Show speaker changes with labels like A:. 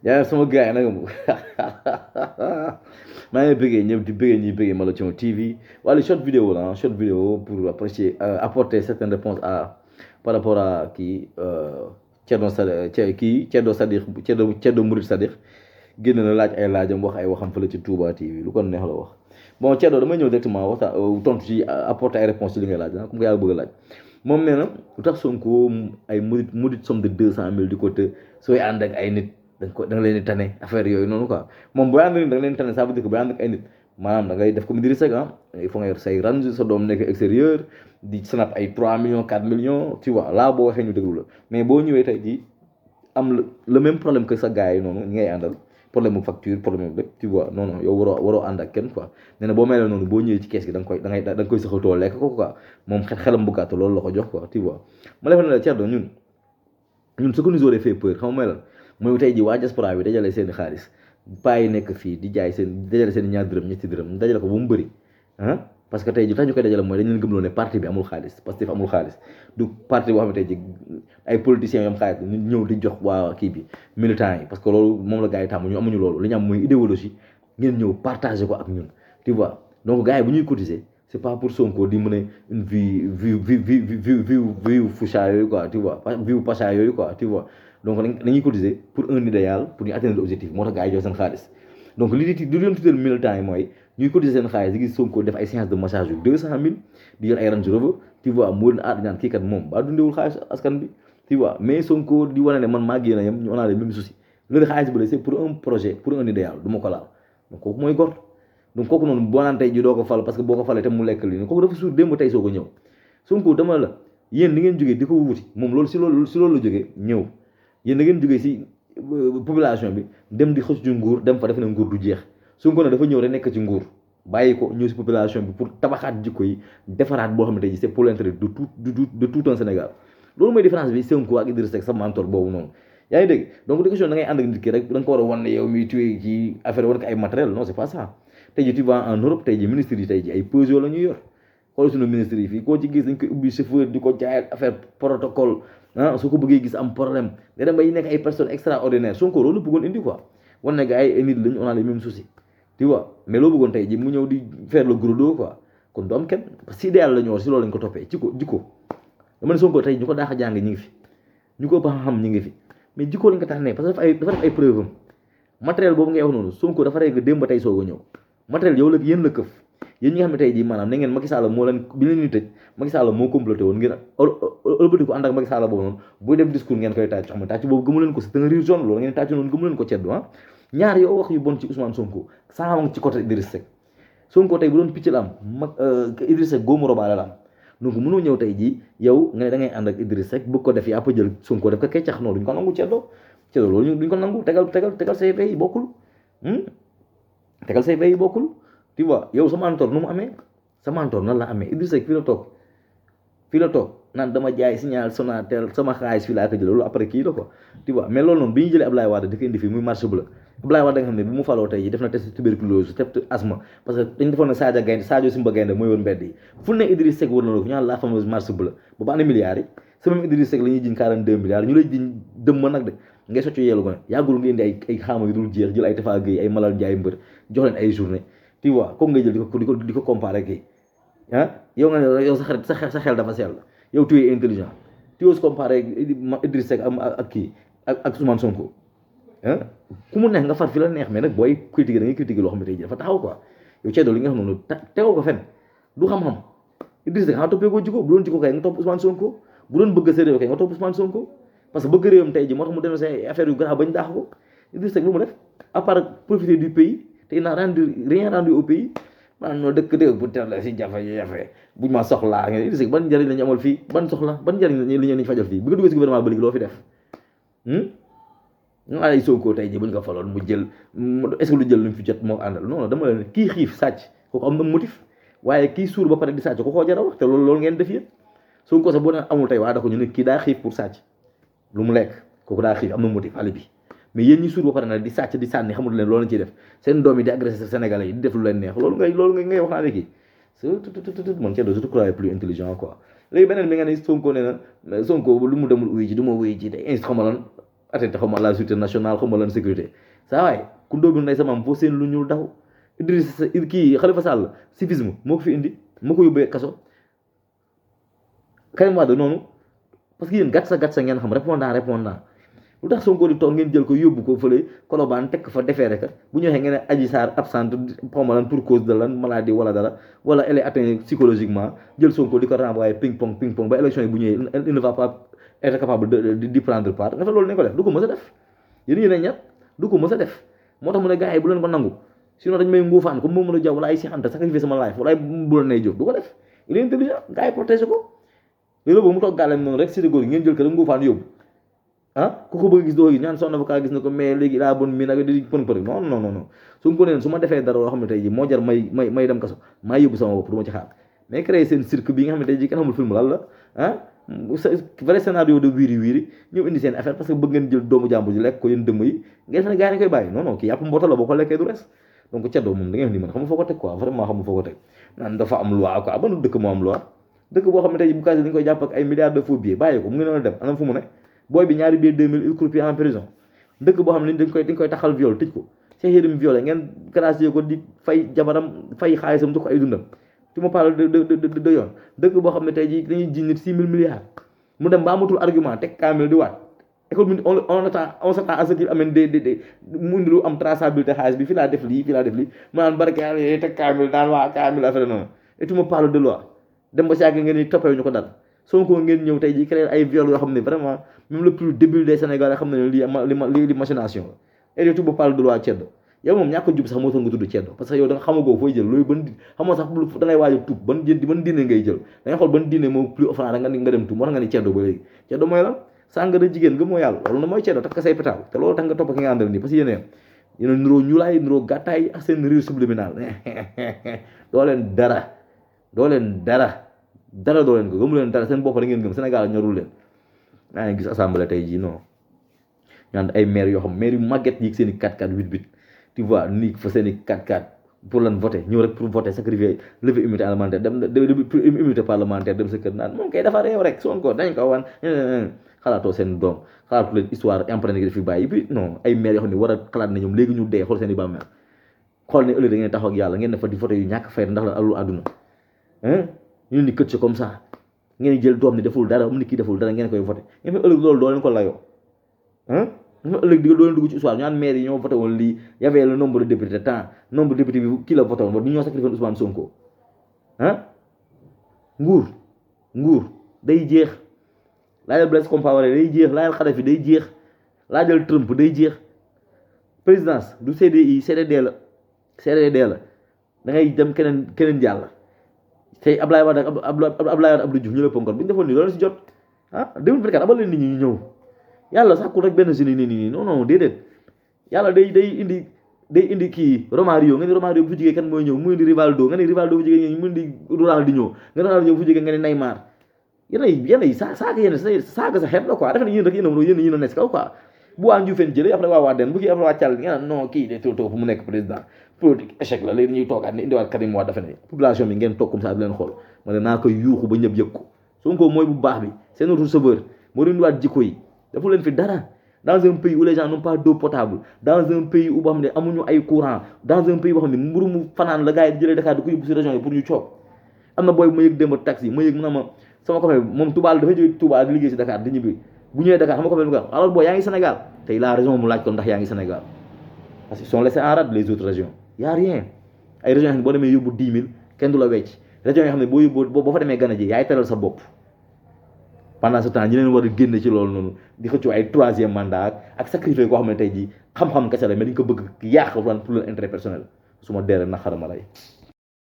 A: yaa sama gars yi nag maa ngi bëggee ñëpp di bëggee ñuy bëggee Malathion TV wala short vidéo la short vidéo pour apprécier apporter certaines réponses par rapport à kii Thierno Sadikh kii Thierno Sadikh Thierno Mouride Sadikh génn na laaj ay laajam wax ay waxam fële ci Touba TV lu ko neex la wax bon Thierno damay ñëw directement waxtaan tontu ci apporter ay réponses ci li ngay laaj comme que yaa bëgg a laaj moom nee na lu tax Sonko ay murit somme de 200 000 di ko të sooy ànd ak ay nit da nga leen di tane affaire yooyu noonu quoi moom booy ànd ak nit da nga leen di tane ça veut dire que booy ànd ak ay nit maanaam da ngay def comme Idrissa Seck il faut nga yor say range sa doom nekk extérieur di snap ay 3 millions 4 millions tu vois là boo waxee ñu déglu la mais boo ñëwee tey jii am le même problème que sa gars yi noonu ñi ngay àndal problème mu facture problème mu lépp tu vois non non yow waroo ànd ak kenn quoi nee na boo mel noonu boo ñëwee ci kees gi da nga koy saxatoo lekk ko quoi moom xelam bu gàtt loolu la ko jox quoi tu vois ma defe ne la Thierno ñun ce que nous aurait fait peur xam nga lan mooy tey ji waa diaspora bi dajale seen xaalis paa yi nekk fii di jaay dajale seen ñaar dërëm ñetti dërëm dajale ko ba mu bëri parce que tey ji tax ñu koy dajale mooy dañu leen gëmloo ne parti bi amul xaalis parce que amul xaalis du parti boo xam ne tey ji ay politiciens yom xaalis ñu ñëw di jox waa kii bi militants yi parce que loolu moom la gars yi tàmm ñu amuñu loolu li ñu am mooy idéologie ngeen ñëw partager ko ak ñun tu vois donc gars yi bu ñuy cotiser c'est pas pour Sonko di mën a une vie foucha yooyu quoi tu vois vie pacha yooyu quoi tu vois donc dañuy cotiser pour un idéal pour ñu atteindre l'objectif moo tax gars yi jox seen xaalis donc li leen tuddee militants yi mooy ñuy cotiser seen xaalis di gis Sonko def ay séance de massage yu 200 000 di yor ay Range Rover tu vois moo leen aar ñaan kii kat moom ba dundewul xaalis askan bi tu vois mais Sonko di wane ne man maa génn yam ñu on a les mêmes soucis loolu xaalis bu la c'est pour un projet pour un idéal du ma ko laal donc kooku mooy gor donc kooku noonu boo naan tey ji doo ko fal parce que boo ko falee te mu lekk lii kooku dafa suur démb tey soo ko ñëw Sonko dama la yéen ni ngeen jógee di ko wuti moom loolu si loolu la jógee ñëw yéen da ngeen jógee si population bi dem di xëcc ci nguur dem fa defe ne nguur du jeex Sonko ne dafa ñëw rek nekk ci nguur bàyyi ko ñëw si population bi pour tabaxaat jikko yi defaraat boo xam ne tey ji c'est pour l'intérêt de tout un Sénégal loolu mooy différence bi Sonko ak Idrissa Seck sa mentor boobu noonu yaa ngi dégg donc di question da ngay ànd ak nit ki rek da nga ko war a wan ne yow miy tuye ci affaire war ko ay matériel non c'est pas ça tey ji tu vas en Europe tey ji ministres yi tey ji ay Peugeot la ñuy yor xool suñu ministres yi fii koo ci gis dañ koy ubbi chauffeur di ko jaay affaire protocole su ko bëggee gis am problème da dem bay nekk ay personnes extraordinaires Sonko loolu bëggoon indi quoi wan ne gars yi ay nit lañu on a les mêmes soucis tu vois mais loo bëggoon tey ji mu ñëw di faire le gros dos quoi kon du am kenn parce que idéal la ñu war si loolu lañ ko toppee jikko dama ne Sonko tey ñu ko daax a jàng ñi ngi fi ñu ko ba xam ñi ngi fi mais jikko lañ ko tax ne parce que dafa def ay preuve am matériel boobu ngay wax noonu Sonko dafa rek démb ba tey soog a ñëw matériel yow la yéen la këf yéen ñi nga xam ne tey jii maanaam ne ngeen Macky Sall moo leen bi leen di tëj Macky Sall moo comploté woon ngeen ëlbati ko ànd ak Macky Sall boobu noonu buy def discours ngeen koy tàcc xam ne tàcc boobu gëmu leen ko c'est un rire jaune loolu ngeen tàcc noonu gëmu leen ko ceddu ñaar yow wax yu bon ci Ousmane Sonko saawang ci côté Idrissa Seck Sonko tey bu doon picc la am Idrissa Seck góomu robaale la am donc mënoo ñëw tey jii yow nga ne da ngay ànd ak Idrissa Seck bëgg ko def yaa jël Sonko def ko keccax noonu duñ ko nangu ceddo loolu duñ ko nangu tegal say fay bokkul tegal say fay bokkul tu vois yow sama mentor nu mu amee sama mentor nan la amee Idrissa Seck fii la toog naan dama jaay signal Sonatel sama xaalis fii laa ko jëlee loolu après kii la quoi tu vois mais loolu noonu bi ñu jëlee Ablaye Wade di ko indi fii muy marché bleu Ablaye Wade da nga xam ne bi mu faloo tey ji def na test tuberculose test asthme parce que dañ defoon ne Sadio Simba Gaynde mooy woon mbedd yi fu ne Idrissa Seck wër na ko ñu naan la fameuse marché bleu boobu ana milliards yi sa même Idrissa Seck la ñuy jiñ 42 milliards ñu lay jiñ dëmm nag de ngay soccu yeelu ko ne yàggul nga indi ay xaama yu dul jeex jël ay Tafa Gueye ay Malal Ndiaye mbër jox leen ay journée tu vois kooku ngay jël di ko comparer kii yow nga ne yow sa xel dafa sell yow tu es intelligent tu oses comparer Idrissa Seck ak kii ak Ousmane Sonko ku mu neex nga far fi la neex mais nag booy critiquer da ngay critiquer loo xam ne tey jii dafa taxaw quoi yow ceedoo li nga xam noonu tegoo ko fen du xam-xam Idrissa Seck xanaa toppee ko jikko bu doon jikko kay nga topp Ousmane Sonko bu doon bëgg sa réew kay nga topp Ousmane Sonko parce que bëgg réewam tey jii moo tax mu dénoncé ay affaires yu grave bañ daax ko Idrissa Seck lu mu def à part profiter du pays te il n'a rien rendu au pays maanaam noo dëkk bu teel la si jafe-jafe buñ ma soxlaa nga Idrissa Seck ban njëriñ la ñu amal fii ban soxla ban njëriñ la ñu fajal fii bi nga duggee si gouvernement ba léegi loo fi def nga ay Sonko tey jii buñ ko faloon mu jël est-ce que lu jël lu mu fi jot moo àndal non dama leen kii xiif sàcc kooku am na motif waaye kii suur ba pare di sàcc ko koo jara wax te loolu ngeen def yéen Sonko sax boo naan amul tey waa da ko ñu ne kii daa xiif pour sàcc lu mu lekk kooku daa xiif am na motif ali bi mais yéen ñi suur ba pare nag di sàcc di sànni xamul leen loolu lañ ciy def seen doom yi di agressé Sénégalais yi di def lu leen neex loolu ngay wax naa ne kii man cee je te croyais plus intelligent quoi léegi beneen bi nga ne Sonko nee na Sonko lu mu demul uyu ji du ma uyu ji day instrument lan atteinte xaw ma la sûreté nationale xaw ma lan sécurité saa waay ku ndóobul nday sa maam foo seen lu ñuul daw Idrissa kii Khalifa Sall civisme moo ko fi indi moo ko yóbbee kaso Karim Wade noonu parce que yéen gàtt sa ngeen xam répondant lu tax Sonko di toog ngeen jël ko yóbbu ko fële Colobane teg fa defee rek bu ñëwee ngeen ne Adji Sarr absente lan pour cause de lan maladie wala dara wala elle est atteinte psychologiquement jël Sonko di ko renvoyer ping pong ba élection yi bu ñëwee il ne va pas être capable de prendre part nga fa loolu nañ ko def du ko mës a def yéen ñett du ko mës a def moo tax mu ne gars yi bu leen ko nangu sinon dañ may nguufaan comme Mamadou Dia wala ay Cheikh Anta sacrifier sama life wala ay bu la nay jóg du ko def il est intelligent gars yi protéger ko loolu boobu mu toog gàllam noonu rek si góor ngeen jël ko rek nguufaan yóbbu ku ko bëgg gis doo gis ñaan son avocat gis na ko mais léegi laa bon mi nag di pëng non su ko neen su ma defee dara loo xam ne tey ji moo jar may dem kaso maa yóbbu sama bopp du ma ci xaar mais créer seen cirque bi nga xam ne tey ji kenn xamul film lan la vrai scénario de wiiri ñëw indi seen affaire parce que bëgg ngeen jël doomu jàmbur ji lekk ko yéen dëmm yi ngeen fa ne gars yi koy bàyyi non kii yàpp mboota la boo ko lekkee du res donc Ceddo moom da ngeen ni man xam nga foo ko teg quoi vraiment xam nga foo ko teg naan dafa am loi quoi ban dëkk moo am loi dëkk boo xam ne tey ji bu kaase dañu koy jàpp ak ay milliards de faux billets bàyyi ko mu ngi noonu dem anam fu mu ne booy bi ñaari biir 2000 il croupit en prison dëkk boo xam ne dañ koy taxal viol tëj ko Cheikh Yérim violé ngeen gracier ko di fay jabaram fay xaalisam tu ko ay dundam tu ma parle de yoon dëkk boo xam ne tey ji dañuy jiñ nit 6 000 milliards mu dem ba amatul argument teg kaamil di waat école bi on s'attend à ce qu'il amène mu indi lu am traçabilité xaalis bi fii laa def lii mu naan barke yàlla teg kaamil daan waa kaamil affaire noonu et tu me parles de loi dem ba si yàgg ngeen ni toppee ñu ko dal Sonko ngeen ñëw tey ji créer ay viol yoo xam ne vraiment même le plus débile des Sénégalais xam ne li machination la et tu me parles de loi Ceddo yow moom ñàkk a jub sax moo tax nga tudd Ceddo parce que yow da nga xamagoo fooy jël loolu ban xamoo sax da ngay waaj a tuub ban diine ngay jël da ngay xool ban diine moo plus offrant nga dem tuub moo tax nga ni Ceddo ba léegi Ceddo mooy lan sàngara jigéen nga moo yàlla loolu na mooy Ceddo takk say pétaaw te loolu tax nga topp ki nga àndal nii parce que yéen nuroo ñuulaay nuroo gàttaay ak seen rire subliminal doo leen dara doo leen ko gëmu leen dara seen bopp da ngeen gëm Sénégal ñorul leen maa ngi gis assemblée tey jii non ñaan ay maire yoo xam maire yu màgget yi seen i 4-4 8-8 tu vois nii fa seen i 4-4 pour lan voter ñëw rek pour voter sacrifier lever immunité parlementaire immunité parlementaire dem sa kër naan moom kay dafa réew rek Sonko dañ ko wan xalaatoo seen doom xalaatu leen histoire imprégnée gi fi bàyyi bi non ay maire yoo xam ne war a xalaat ne ñoom léegi ñu dee xool seen i bàmmeel xool ne ëllëg da ngeen taxaw ak yàlla ngeen ne fa di voter yu ñàkk fay ndax la alul àdduna ñu ni këcc comme ça ngeen jël doom ni deful dara am ni kii deful dara ngeen koy voté ngeen fa ëllëg loolu doo leen ko layoo ëllëg doo leen dugg ci histoire ñu naan maire yi ñoo voté woon lii y avait le nombre de députés temps nombre de députés bi kii la voté woon ba du ñoo sacrifié Ousmane Sonko nguur day jeex laajal Blaise Compaoré day jeex laajal Kadhafi day jeex laajal Trump day jeex présidence du CDI CDD la da ngay dem keneen jàll tey Ablaye Wade Abdou Diouf ñu la ponkal bu ñu defoon nii loolu si jot 2024 abal leen nit ñi ñu ñëw yàlla sàkkul rek benn jeune nii non déedéet yàlla day indi kii Romario nga ni Romario bu fi jógee kan mooy ñëw mu indi Rivaldo nga ni Rivaldo bu jógee mu indi Ronaldinho nga Ronaldinho bu fi jógee nga ni Neymar yéen saaga sa xeet la quoi defe ne yéen rek yéen a nekk kaw quoi bu waa Ndioufène jëlee après waa Wadène bu kii après waa Thial nga naan non kii de toog fu mu nekk président politique échec la léegi ñuy toogaat ni indiwaat Karim Wade dafa ne population bi ngeen toog comme ça di leen xool ma ne naa koy yuuxu ba ñëpp yëg ko Sonko mooy bu baax bi c'est notre sauveur moo indiwaat jikko yi dafa leen fi dara dans un pays où les gens n'ont pas d'eau potable dans un pays où boo xam ne amuñu ay courant dans un pays boo xam ne mburu mu fanaan la gars yi di jëlee Dakar di ko yóbbu si région yi pour ñu coog am na booy bu ma yëg démb taxi ma yëg mu ne ma sama copain moom Touba dafa jóge Touba di liggéey si Dakar di ñibbi bu ñëwee Dakar sama copain bi ko alors booy yaa ngi Sénégal tey la raison mu laaj ko ndax yaa ngi Sénégal parce qu'ils sont laissés en rade les autres régions y a rien ay régions yoo xam ne boo demee yóbbu 10 000 kenn du la wecc régions yoo xam ne boo yóbbu boo fa demee gana ji yaay teral sa bopp pendant ce temps ñi leen war a génne ci loolu noonu di xëccoo ay 3e mandat ak sacrifice koo xam ne tey jii xam-xam kese la mais dañ ko bëgg yàq pour leur intérêt personnel su ma deere na xarama lay